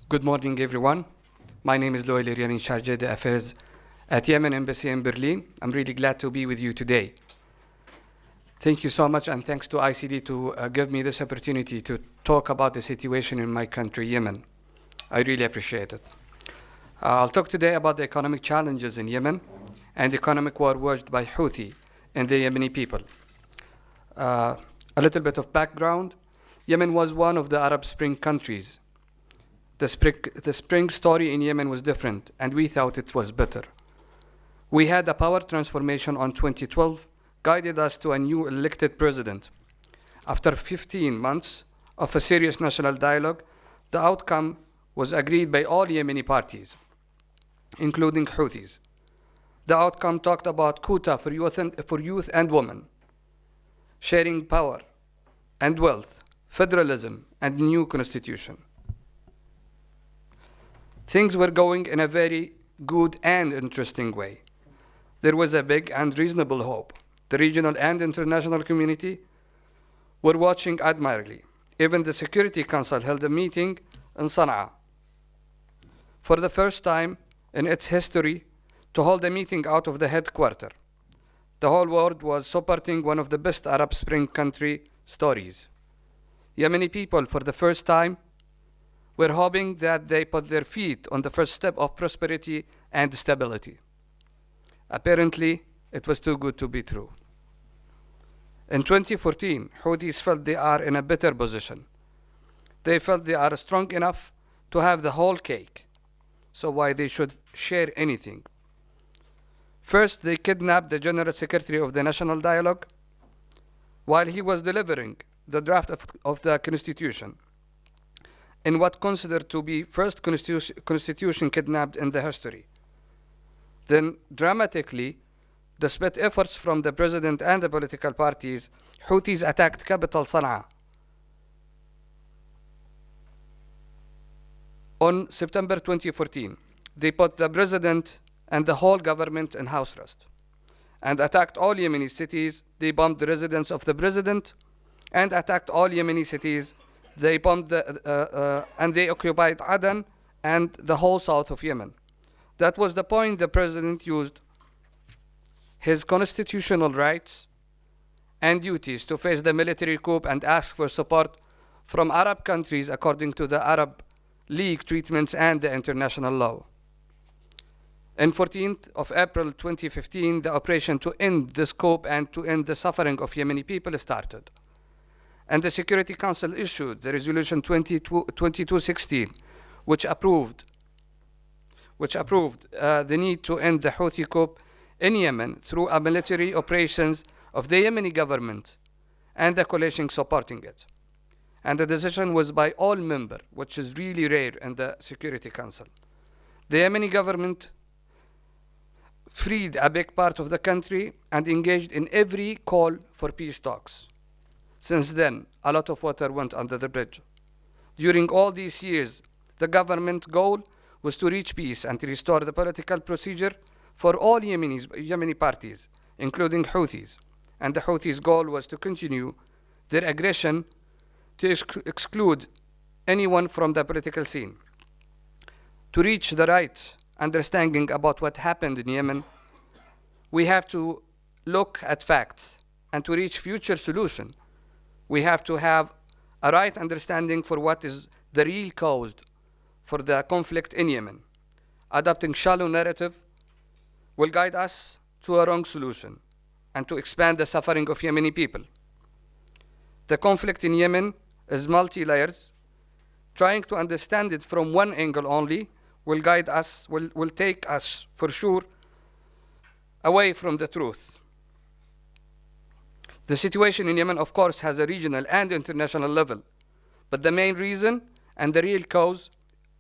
Good morning, everyone. My name is Loai Yahya Abdulrahman, the Affairs at Yemen Embassy in Berlin. I'm really glad to be with you today. Thank you so much, and thanks to ICD to give me this opportunity to talk about the situation in my country, Yemen. I really appreciate it. I'll talk today about the economic challenges in Yemen and the economic war waged by Houthi and the Yemeni people. A little bit of background. Yemen was one of the Arab Spring countries. The spring story in Yemen was different, and we thought it was better. We had a power transformation on 2012, guided us to a new elected president. After 15 months of a serious national dialogue, the outcome was agreed by all Yemeni parties, including Houthis. The outcome talked about quota for youth and women, sharing power and wealth, federalism, and new constitution. Things were going in a very good and interesting way. There was a big and reasonable hope. The regional and international community were watching admiringly. Even the Security Council held a meeting in Sana'a. For the first time in its history, to hold a meeting out of the headquarters. The whole world was supporting one of the best Arab Spring country stories. Yemeni people, for the first time, were hoping that they put their feet on the first step of prosperity and stability. Apparently, it was too good to be true. In 2014, Houthis felt they are in a better position. They felt they are strong enough to have the whole cake. So why they should share anything? First, they kidnapped the General Secretary of the National Dialogue while he was delivering the draft of the Constitution, in what considered to be first constitution kidnapped in the history. Then, dramatically, despite efforts from the president and the political parties, Houthis attacked capital Sana'a. On September 2014, they put the president and the whole government in house arrest and attacked all Yemeni cities. They bombed the residence of the president and attacked all Yemeni cities. They bombed and they occupied Aden and the whole south of Yemen. That was the point the president used his constitutional rights and duties to face the military coup and ask for support from Arab countries according to the Arab League treatments and the international law. On 14th of April 2015, the operation to end this coup and to end the suffering of Yemeni people started. And the Security Council issued the Resolution 2216, which approved the need to end the Houthi coup in Yemen through a military operations of the Yemeni government and the coalition supporting it. And the decision was by all members, which is really rare in the Security Council. The Yemeni government freed a big part of the country and engaged in every call for peace talks. Since then, a lot of water went under the bridge. During all these years, the government goal was to reach peace and to restore the political procedure for all Yemeni parties, including Houthis. And the Houthis' goal was to continue their aggression to exclude anyone from the political scene. To reach the right understanding about what happened in Yemen, we have to look at facts, and to reach future solution, we have to have a right understanding for what is the real cause for the conflict in Yemen. Adopting shallow narrative will guide us to a wrong solution and to expand the suffering of Yemeni people. The conflict in Yemen is multi-layered. Trying to understand it from one angle only will guide us, will take us for sure away from the truth. The situation in Yemen, of course, has a regional and international level, but the main reason and the real cause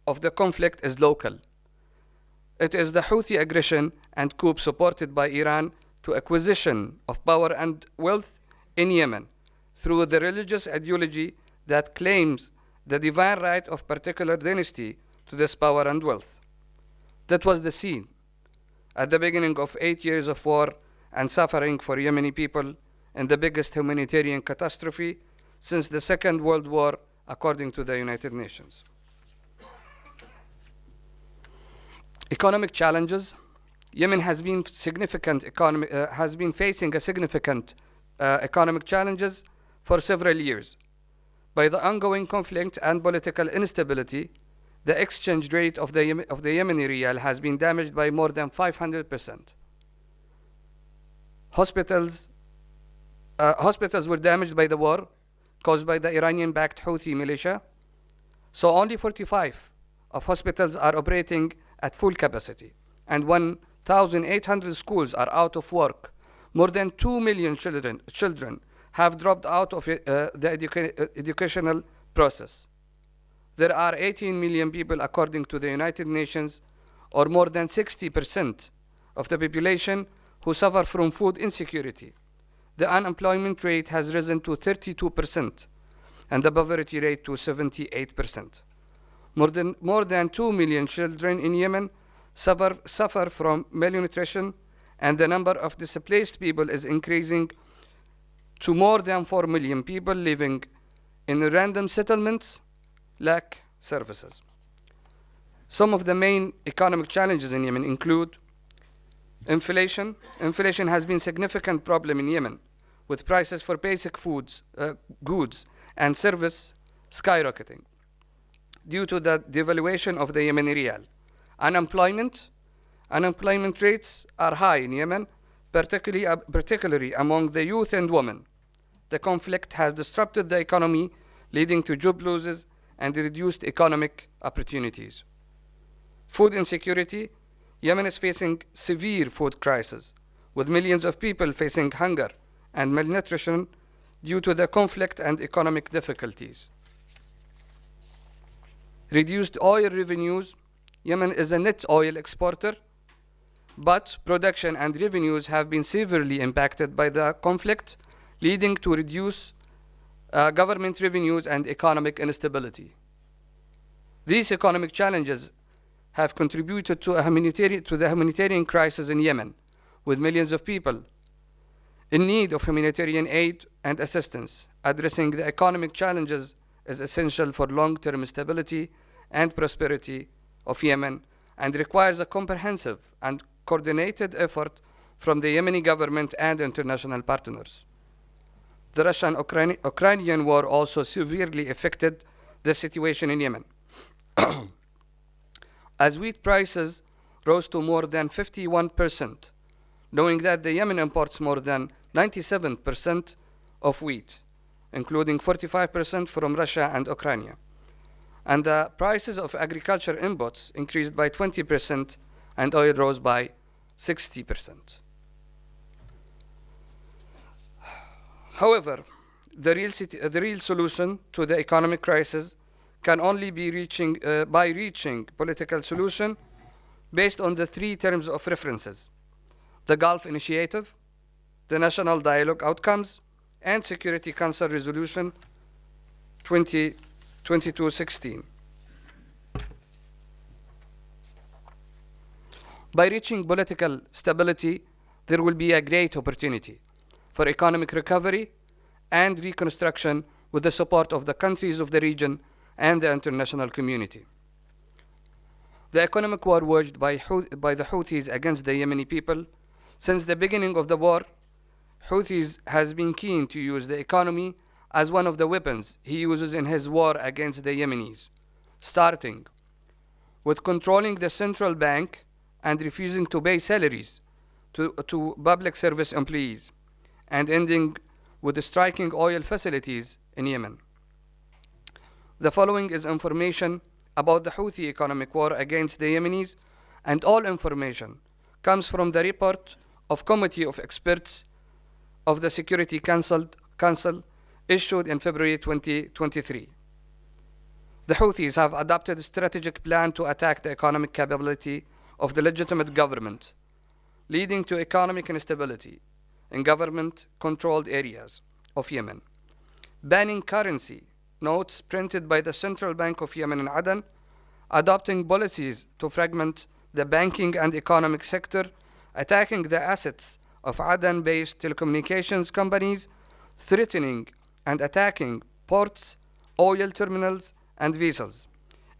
of the conflict is local. It is the Houthi aggression and coup supported by Iran to acquisition of power and wealth in Yemen through the religious ideology that claims the divine right of particular dynasty to this power and wealth. That was the scene at the beginning of 8 years of war and suffering for Yemeni people and the biggest humanitarian catastrophe since the Second World War, according to the United Nations. Economic challenges. Yemen has been facing a significant economic challenges for several years. By the ongoing conflict and political instability, the exchange rate of the Yemeni riyal has been damaged by more than 500%. Hospitals were damaged by the war caused by the Iranian-backed Houthi militia. So only 45 of hospitals are operating at full capacity, and 1,800 schools are out of work. More than 2 million children have dropped out of the educational process. There are 18 million people, according to the United Nations, or more than 60% of the population, who suffer from food insecurity. The unemployment rate has risen to 32%, and the poverty rate to 78%. More than 2 million children in Yemen suffer from malnutrition, and the number of displaced people is increasing to more than 4 million people living in random settlements, lack services. Some of the main economic challenges in Yemen include inflation. Inflation has been a significant problem in Yemen, with prices for basic foods, goods, and service skyrocketing due to the devaluation of the Yemeni riyal. Unemployment rates are high in Yemen, particularly among the youth and women. The conflict has disrupted the economy, leading to job losses and reduced economic opportunities. Food insecurity. Yemen is facing severe food crisis, with millions of people facing hunger and malnutrition due to the conflict and economic difficulties. Reduced oil revenues. Yemen is a net oil exporter, but production and revenues have been severely impacted by the conflict, leading to reduced government revenues and economic instability. These economic challenges have contributed to the humanitarian crisis in Yemen, with millions of people in need of humanitarian aid and assistance. Addressing the economic challenges is essential for long-term stability and prosperity of Yemen, and requires a comprehensive and coordinated effort from the Yemeni government and international partners. The Russian-Ukrainian war also severely affected the situation in Yemen. As wheat prices rose to more than 51%, knowing that the Yemen imports more than 97% of wheat, including 45% from Russia and Ukraine. And the prices of agriculture inputs increased by 20% and oil rose by 60%. However, the real solution to the economic crisis can only be by reaching political solution based on the three terms of references: the Gulf Initiative, the National Dialogue Outcomes, and Security Council Resolution 2216. By reaching political stability, there will be a great opportunity for economic recovery and reconstruction with the support of the countries of the region and the international community. The economic war waged by the Houthis against the Yemeni people. Since the beginning of the war, Houthis has been keen to use the economy as one of the weapons he uses in his war against the Yemenis, starting with controlling the central bank and refusing to pay salaries to public service employees, and ending with striking oil facilities in Yemen. The following is information about the Houthi economic war against the Yemenis, and all information comes from the report of Committee of Experts of the Security Council issued in February 2023. The Houthis have adopted a strategic plan to attack the economic capability of the legitimate government, leading to economic instability in government-controlled areas of Yemen, banning currency notes printed by the Central Bank of Yemen and Aden, adopting policies to fragment the banking and economic sector, attacking the assets of Aden-based telecommunications companies, threatening and attacking ports, oil terminals, and vessels,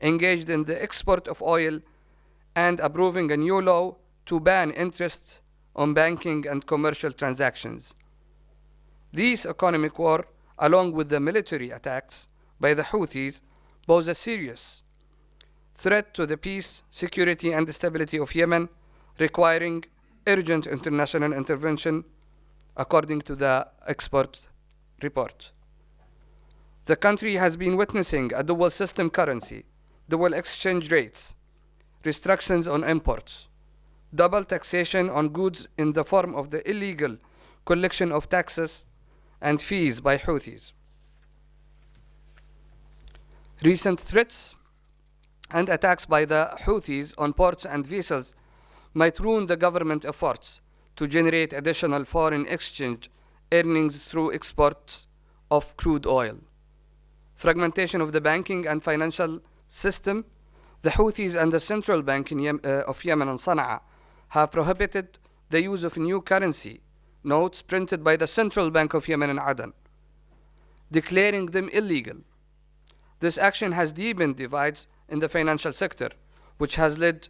engaged in the export of oil and approving a new law to ban interest on banking and commercial transactions. This economic war, along with the military attacks by the Houthis, pose a serious threat to the peace, security, and stability of Yemen, requiring urgent international intervention, according to the expert report. The country has been witnessing a dual system currency, dual exchange rates, restrictions on imports, double taxation on goods in the form of the illegal collection of taxes and fees by Houthis. Recent threats and attacks by the Houthis on ports and vessels might ruin the government efforts to generate additional foreign exchange earnings through exports of crude oil. Fragmentation of the banking and financial system. The Houthis and the central bank of Yemen and Sana'a have prohibited the use of new currency notes printed by the Central Bank of Yemen and Aden, declaring them illegal. This action has deepened divides in the financial sector, which has led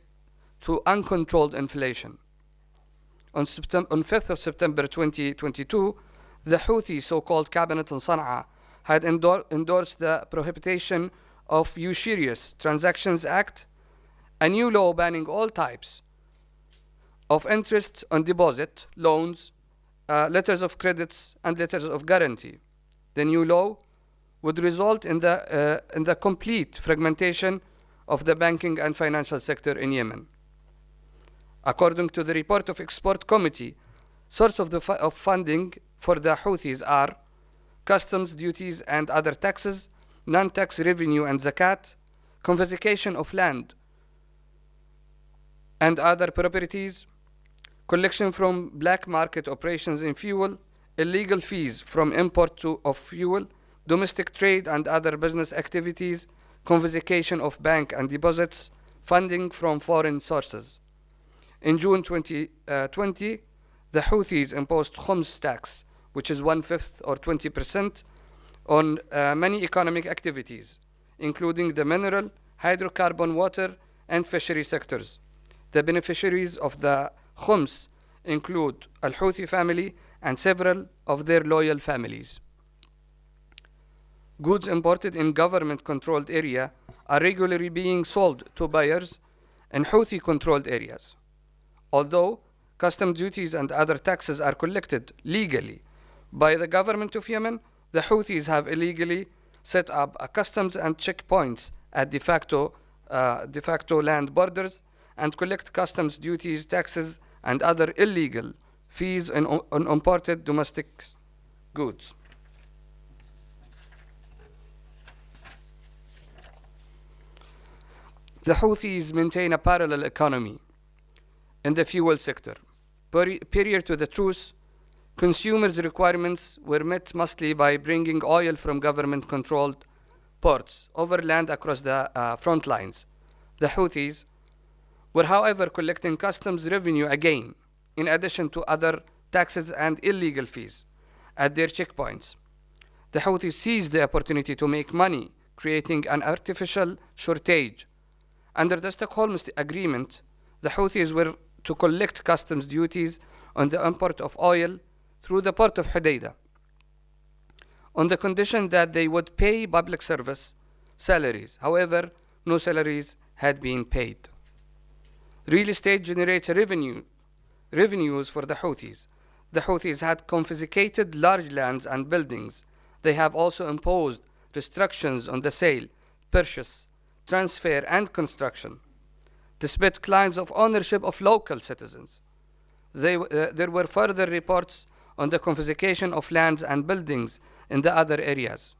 to uncontrolled inflation. On 5th of September 2022, the Houthi so-called cabinet in Sana'a had endorsed the Prohibition of Usurious Transactions Act, a new law banning all types of interest on deposit, loans, letters of credits, and letters of guarantee. The new law would result in the complete fragmentation of the banking and financial sector in Yemen. According to the report of Export Committee, source of funding for the Houthis are customs duties and other taxes, non-tax revenue and zakat, confiscation of land and other properties, collection from black market operations in fuel, illegal fees from import of fuel, domestic trade and other business activities, confiscation of bank and deposits, funding from foreign sources. In June 2020, the Houthis imposed khums tax, which is 1/5 or 20%, on many economic activities, including the mineral, hydrocarbon, water, and fishery sectors. The beneficiaries of the khums include Al-Houthi family and several of their loyal families. Goods imported in government-controlled area are regularly being sold to buyers in Houthi-controlled areas. Although custom duties and other taxes are collected legally by the government of Yemen, the Houthis have illegally set up customs and checkpoints at de facto land borders and collect customs duties, taxes, and other illegal fees on imported domestic goods. The Houthis maintain a parallel economy in the fuel sector. Prior to the truce, consumers' requirements were met mostly by bringing oil from government-controlled ports overland across the front lines. The Houthis were, however, collecting customs revenue again, in addition to other taxes and illegal fees at their checkpoints. The Houthis seized the opportunity to make money, creating an artificial shortage. Under the Stockholm Agreement, the Houthis were to collect customs duties on the import of oil through the port of Hodeidah, on the condition that they would pay public service salaries. However, no salaries had been paid. Real estate generates revenues for the Houthis. The Houthis had confiscated large lands and buildings. They have also imposed restrictions on the sale, purchase, transfer, and construction, despite claims of ownership of local citizens. There were further reports on the confiscation of lands and buildings in the other areas,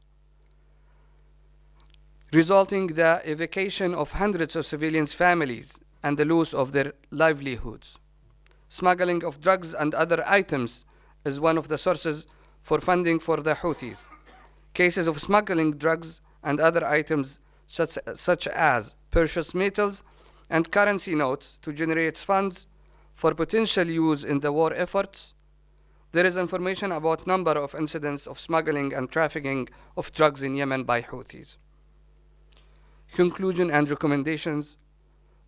resulting in the evacuation of hundreds of civilians' families and the loss of their livelihoods. Smuggling of drugs and other items is one of the sources for funding for the Houthis. Cases of smuggling drugs and other items such as precious metals and currency notes to generate funds for potential use in the war efforts. There is information about number of incidents of smuggling and trafficking of drugs in Yemen by Houthis. Conclusion and recommendations.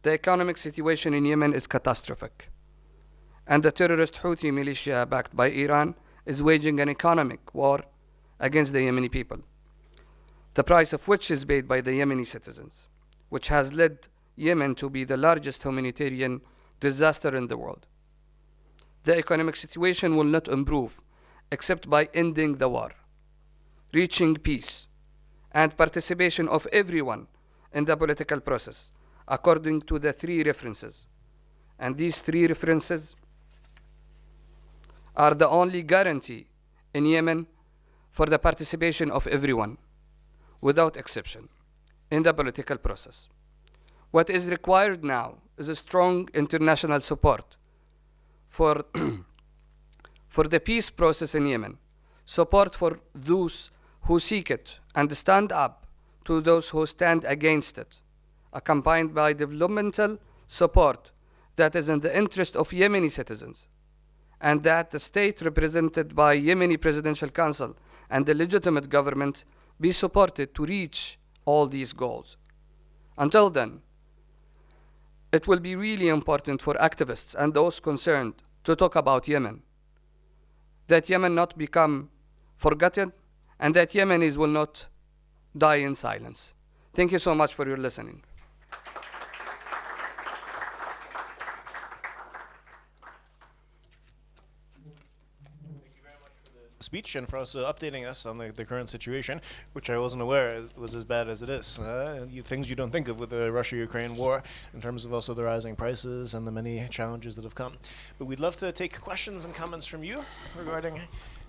the economic situation in Yemen is catastrophic. And the terrorist Houthi militia backed by Iran is waging an economic war against the Yemeni people, the price of which is paid by the Yemeni citizens, which has led Yemen to be the largest humanitarian disaster in the world. The economic situation will not improve except by ending the war, reaching peace, and participation of everyone in the political process, according to the three references. And these three references are the only guarantee in Yemen for the participation of everyone, without exception, in the political process. What is required now is a strong international support for, for the peace process in Yemen, support for those who seek it, and stand up to those who stand against it, accompanied by developmental support that is in the interest of Yemeni citizens, and that the state represented by Yemeni Presidential Council and the legitimate government be supported to reach all these goals. Until then, it will be really important for activists and those concerned to talk about Yemen, that Yemen not become forgotten, and that Yemenis will not die in silence. Thank you so much for your listening. Speech and for also updating us on the current situation, which I wasn't aware was as bad as it is. Things you don't think of with the Russia-Ukraine war in terms of also the rising prices and the many challenges that have come. But we'd love to take questions and comments from you regarding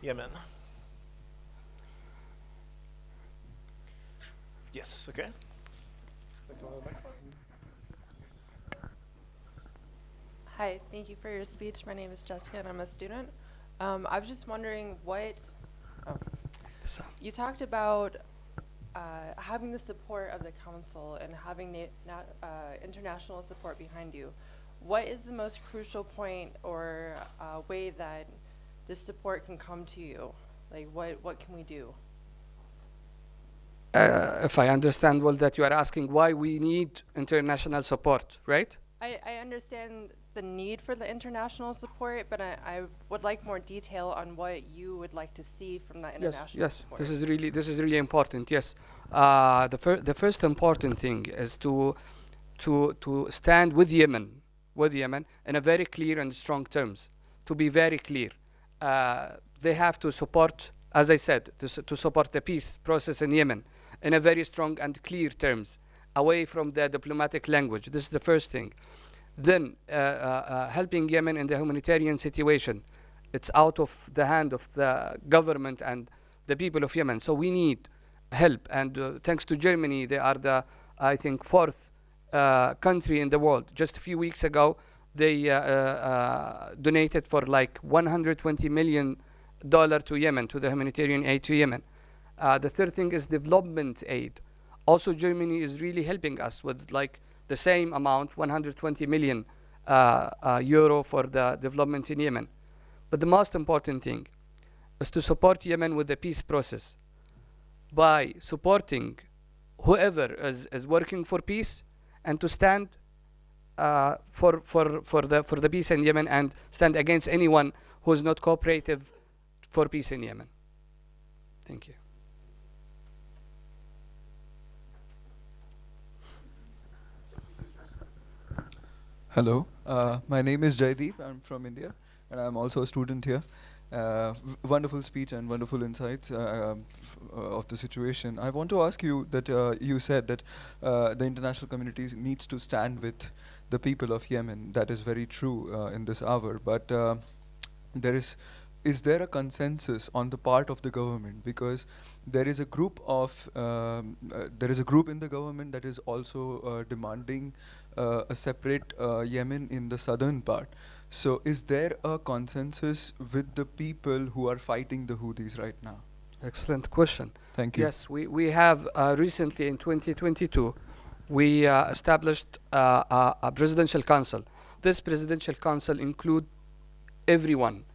Yemen. Yes, okay. Hi, thank you for your speech. My name is Jessica and I'm a student. I was just wondering you talked about having the support of the council and having international support behind you. What is the most crucial point or way that this support can come to you? Like, what can we do? If I understand well, that you are asking why we need international support, right? I understand the need for the international support, but I would like more detail on what you would like to see from that international support. Yes, this is really important. Yes, the first important thing is to stand with Yemen in a very clear and strong terms. To be very clear, they have to support, as I said, to support the peace process in Yemen in a very strong and clear terms, away from the diplomatic language. This is the first thing. Then helping Yemen in the humanitarian situation. It's out of the hand of the government and the people of Yemen. So we need help. And thanks to Germany, they are the, I think, fourth country in the world. Just a few weeks ago, they donated for like $120 million to Yemen, to the humanitarian aid to Yemen. The third thing is development aid. Also, Germany is really helping us with like the same amount, 120 million euro for the development in Yemen. But the most important thing is to support Yemen with the peace process by supporting whoever is working for peace, and to stand for the peace in Yemen, and stand against anyone who is not cooperative for peace in Yemen. Thank you. Hello, my name is Jaideep. I'm from India, and I'm also a student here. Wonderful speech and wonderful insights of the situation. I want to ask you that you said that the international community needs to stand with the people of Yemen. That is very true in this hour. But is there a consensus on the part of the government? Because there is a group in the government that is also demanding a separate Yemen in the southern part. So is there a consensus with the people who are fighting the Houthis right now? Excellent question. Thank you. Yes, we have recently in 2022, we established a presidential council. This presidential council include everyone,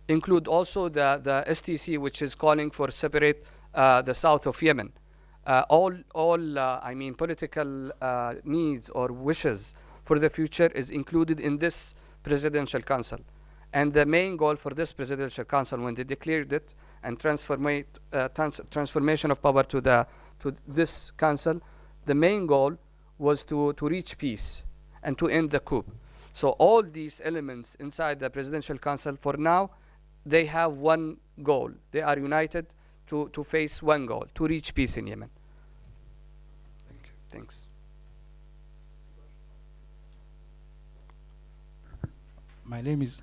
include also the STC, which is calling for separate the south of Yemen. I mean, political needs or wishes for the future is included in this presidential council. And the main goal for this presidential council, when they declared it and transformation of power to this council, the main goal was to reach peace and to end the coup. So all these elements inside the presidential council, for now, they have one goal. They are united to face one goal, to reach peace in Yemen. Thank you. Thanks. My name is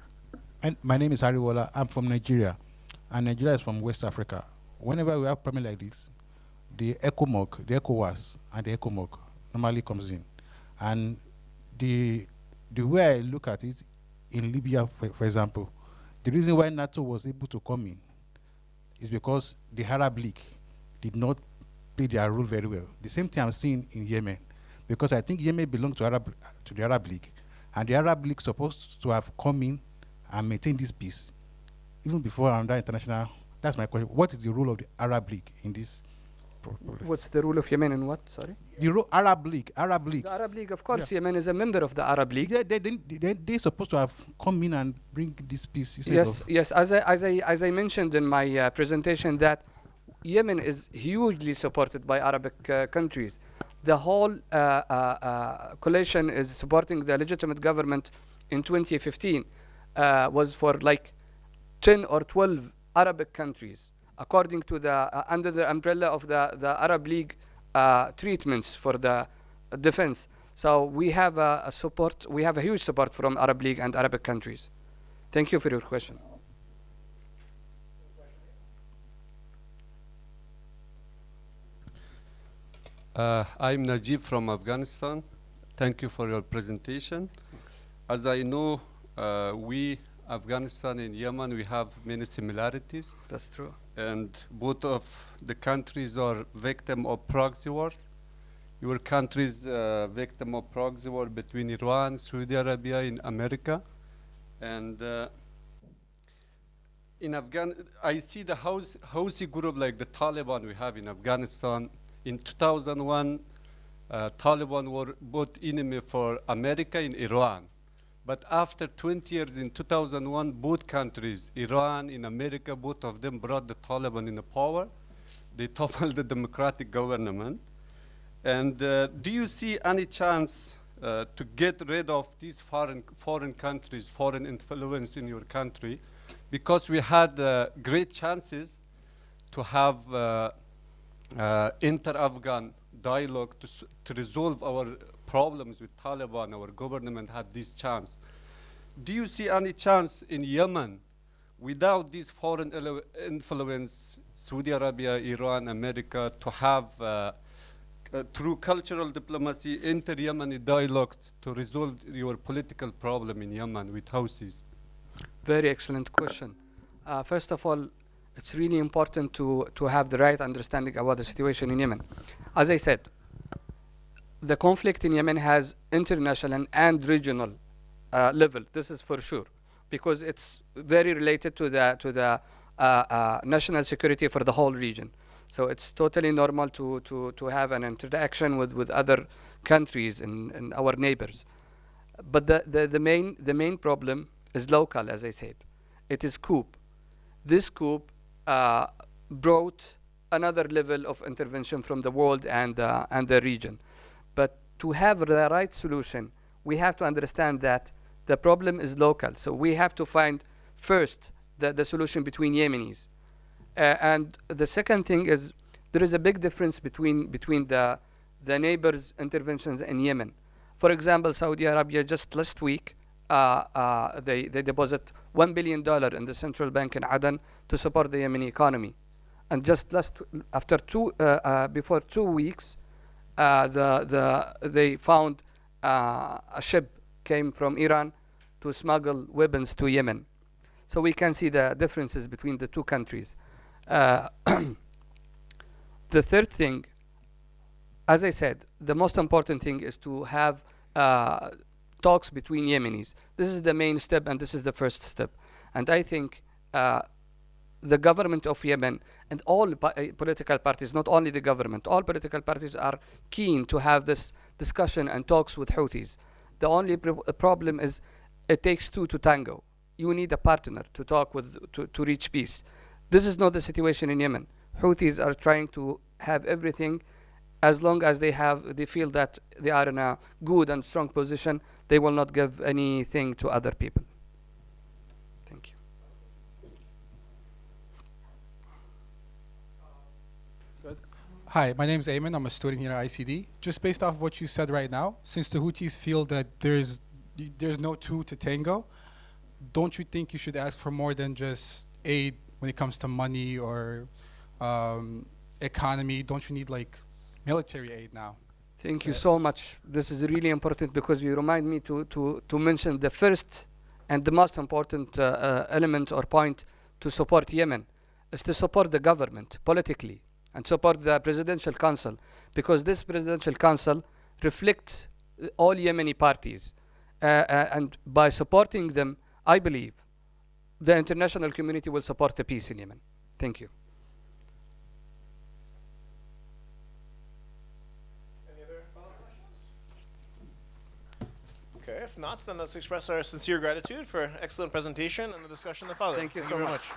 Hariwola. I'm from Nigeria, and Nigeria is from West Africa. Whenever we have problem like this, the ECOWAS, and the ECOMOG normally comes in, and the way I look at it, in Libya, for example, the reason why NATO was able to come in is because the Arab League did not play their role very well. The same thing I'm seeing in Yemen, because I think Yemen belongs to the Arab League, and the Arab League supposed to have come in and maintained this peace, even before under international. That's my question. What is the role of the Arab League in this problem? What's the role of Yemen in what? Sorry? The Arab League. The Arab League, of course. Yeah. Yemen is a member of the Arab League. They're supposed to have come in and bring this peace. Yes. As I mentioned in my presentation, that Yemen is hugely supported by Arabic countries. The whole coalition is supporting the legitimate government in 2015 was for like 10 or 12 Arabic countries, according to the under the umbrella of the Arab League treatments for the defense. So we have a support. We have a huge support from Arab League and Arabic countries. Thank you for your question. I'm Najib from Afghanistan. Thank you for your presentation. Thanks. As I know, Afghanistan and Yemen, we have many similarities. That's true. And both of the countries are victim of proxy wars. Your country is victim of proxy war between Iran, Saudi Arabia, and America. And in I see the Houthi group like the Taliban we have in Afghanistan. In 2001, Taliban were both enemy for America and Iran. But after 20 years, in 2001, both countries, Iran and America, both of them brought the Taliban in the power. They toppled the democratic government. And do you see any chance to get rid of these foreign countries, foreign influence in your country? Because we had great chances to have inter-Afghan dialogue to resolve our problems with Taliban. Our government had this chance. Do you see any chance in Yemen, without this foreign influence, Saudi Arabia, Iran, America, to have through cultural diplomacy, inter-Yemeni dialogue to resolve your political problem in Yemen with Houthis? Very excellent question. First of all, it's really important to have the right understanding about the situation in Yemen. As I said, the conflict in Yemen has international and regional level. This is for sure, because it's very related to the national security for the whole region. So it's totally normal to have an interaction with other countries and our neighbors. But the main problem is local, as I said. It is coup. This coup brought another level of intervention from the world and the region. But to have the right solution, we have to understand that the problem is local. So we have to find first the solution between Yemenis. And the second thing is there is a big difference between the neighbors' interventions in Yemen. For example, Saudi Arabia just last week, they deposit $1 billion in the central bank in Aden to support the Yemeni economy. And just before 2 weeks, they found a ship came from Iran to smuggle weapons to Yemen. So we can see the differences between the two countries. The third thing, as I said, the most important thing is to have talks between Yemenis. This is the main step, and this is the first step. And I think the government of Yemen and all political parties, not only the government, all political parties are keen to have this discussion and talks with Houthis. The only problem is it takes two to tango. You need a partner to talk with to reach peace. This is not the situation in Yemen. Houthis are trying to have everything. As long as they feel that they are in a good and strong position, they will not give anything to other people. Thank you. Hi, my name is Ayman. I'm a student here at ICD. Just based off of what you said right now, since the Houthis feel that there's no two to tango, don't you think you should ask for more than just aid when it comes to money or economy? Don't you need like military aid now? Thank you so much. This is really important because you remind me to mention the first and the most important element or point to support Yemen is to support the government politically and support the presidential council, because this presidential council reflects all Yemeni parties. And by supporting them, I believe the international community will support the peace in Yemen. Thank you. Any other follow-up questions? Okay, if not, then let's express our sincere gratitude for excellent presentation and the discussion that followed. Thank you so very much. much.